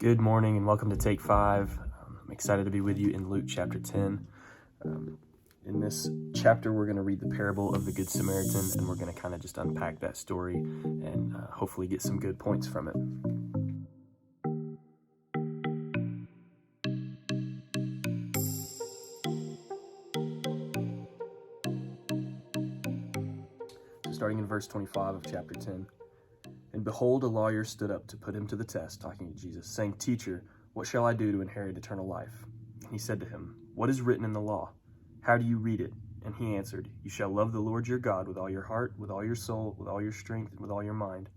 Good morning and welcome to Take 5. I'm excited to be with you in Luke chapter 10. In this chapter, we're going to read the parable of the Good Samaritan, and we're going to kind of just unpack that story and hopefully get some good points from it. So starting in verse 25 of chapter 10. And behold, a lawyer stood up to put him to the test, talking to Jesus, saying, Teacher, what shall I do to inherit eternal life? And he said to him, What is written in the law? How do you read it? And he answered, You shall love the Lord your God with all your heart, with all your soul, with all your strength, and with all your mind,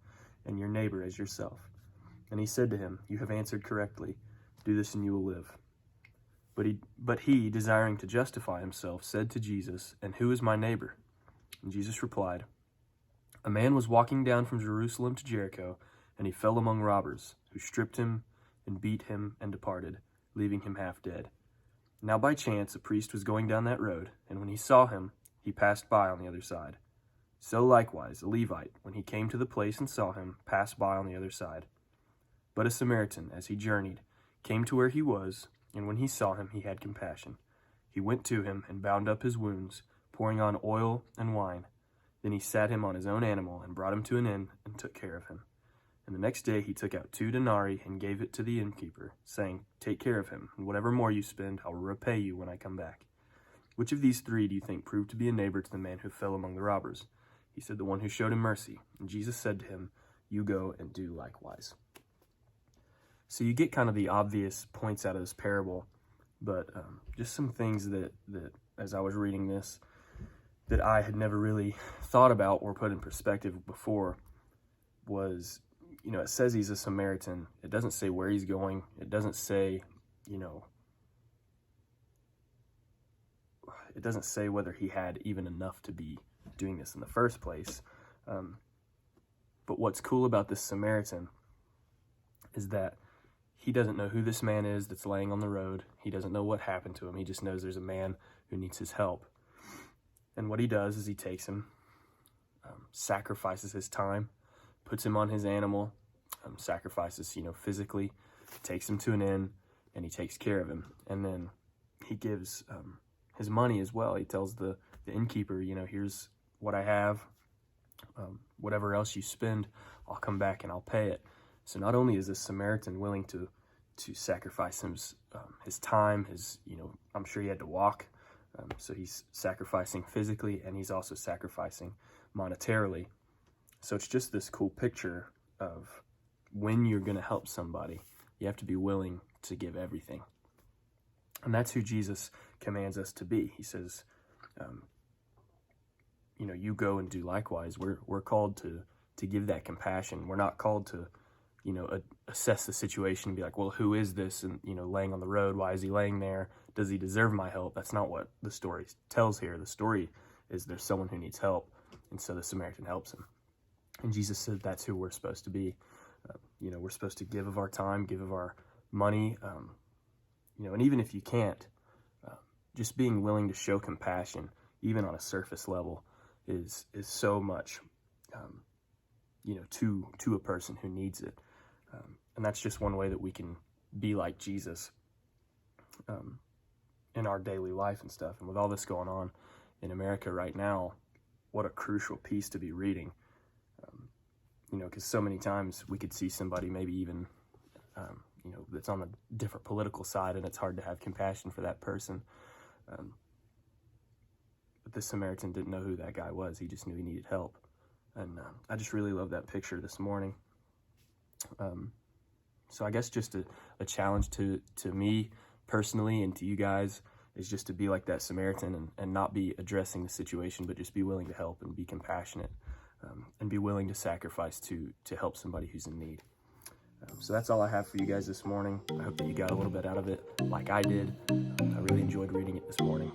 and your neighbor as yourself. And he said to him, You have answered correctly. Do this and you will live. But he, desiring to justify himself, said to Jesus, And who is my neighbor? And Jesus replied, A man was walking down from Jerusalem to Jericho, and he fell among robbers, who stripped him and beat him and departed, leaving him half dead. Now by chance a priest was going down that road, and when he saw him, he passed by on the other side. So likewise a Levite, when he came to the place and saw him, passed by on the other side. But a Samaritan, as he journeyed, came to where he was, and when he saw him, he had compassion. He went to him and bound up his wounds, pouring on oil and wine. Then he sat him on his own animal and brought him to an inn and took care of him. And the next day he took out 2 denarii and gave it to the innkeeper, saying, Take care of him, and whatever more you spend, I will repay you when I come back. Which of these 3 do you think proved to be a neighbor to the man who fell among the robbers? He said, The one who showed him mercy. And Jesus said to him, You go and do likewise. So you get kind of the obvious points out of this parable, but just some things that as I was reading this, that I had never really thought about or put in perspective before was, it says he's a Samaritan. It doesn't say where he's going. It doesn't say, it doesn't say whether he had even enough to be doing this in the first place. But what's cool about this Samaritan is that he doesn't know who this man is that's laying on the road. He doesn't know what happened to him. He just knows there's a man who needs his help. And what he does is he takes him, sacrifices his time, puts him on his animal, sacrifices, physically, takes him to an inn, and he takes care of him. And then he gives his money as well. He tells the innkeeper, here's what I have. Whatever else you spend, I'll come back and I'll pay it. So not only is this Samaritan willing to sacrifice his time, I'm sure he had to walk. So he's sacrificing physically, and he's also sacrificing monetarily. So it's just this cool picture of when you're going to help somebody, you have to be willing to give everything. And that's who Jesus commands us to be. He says, you go and do likewise. We're called to give that compassion. We're not called to, assess the situation and be like, well, who is this? And, laying on the road, why is he laying there? Does he deserve my help? That's not what the story tells here. The story is there's someone who needs help, and so the Samaritan helps him. And Jesus said that's who we're supposed to be. We're supposed to give of our time, give of our money, and even if you can't, just being willing to show compassion, even on a surface level, is so much, to a person who needs it. And that's just one way that we can be like Jesus in our daily life and stuff. And with all this going on in America right now, what a crucial piece to be reading. Because so many times we could see somebody maybe even, that's on a different political side, and it's hard to have compassion for that person. But this Samaritan didn't know who that guy was. He just knew he needed help. And I just really love that picture this morning. So I guess just a challenge to me personally and to you guys is just to be like that Samaritan and not be addressing the situation, but just be willing to help and be compassionate and be willing to sacrifice to help somebody who's in need. So that's all I have for you guys this morning. I hope that you got a little bit out of it like I did. I really enjoyed reading it this morning.